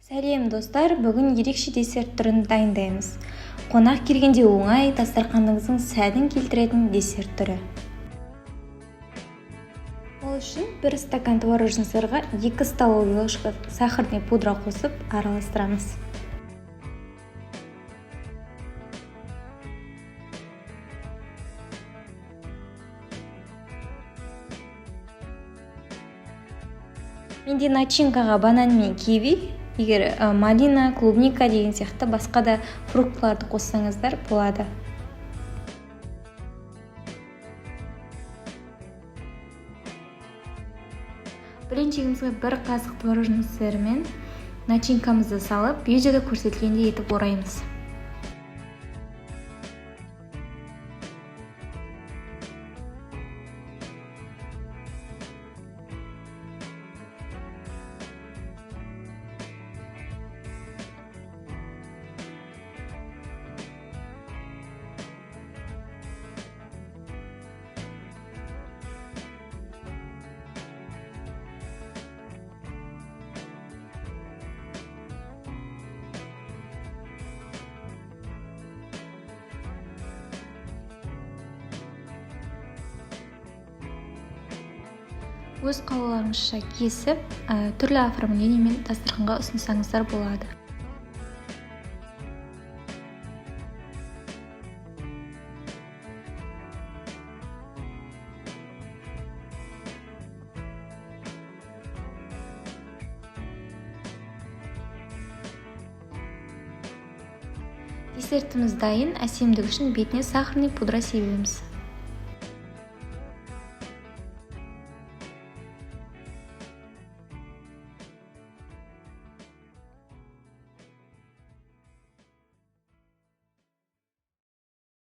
Сәлем достар, бүгін ерекше десерт түрін дайындаймыз. Қонақ келгенде оңай, дастарханыңыздың сәнін келтіретін десерт түрі. Ол үшін 1 стакан творожный сырға 2 столовый ложка сахарный пудра қосып араластырамыз. Менде начинкаға банан мен киви, егер малина, клубника деген сияқты басқа да фруктыларды қоссаңыздар болады. Блинчигімізге 1 қасық творожный сыр мен начинкамызды салып, видеода көрсетілгендей етіп ораймыз. Өз қалауларыңызша кесіп, түрлі оформлениемен дастарханға ұсынсаңыздар болады. Десертіміз дайын, әсемдік үшін бетіне сахарный пудра себеміз.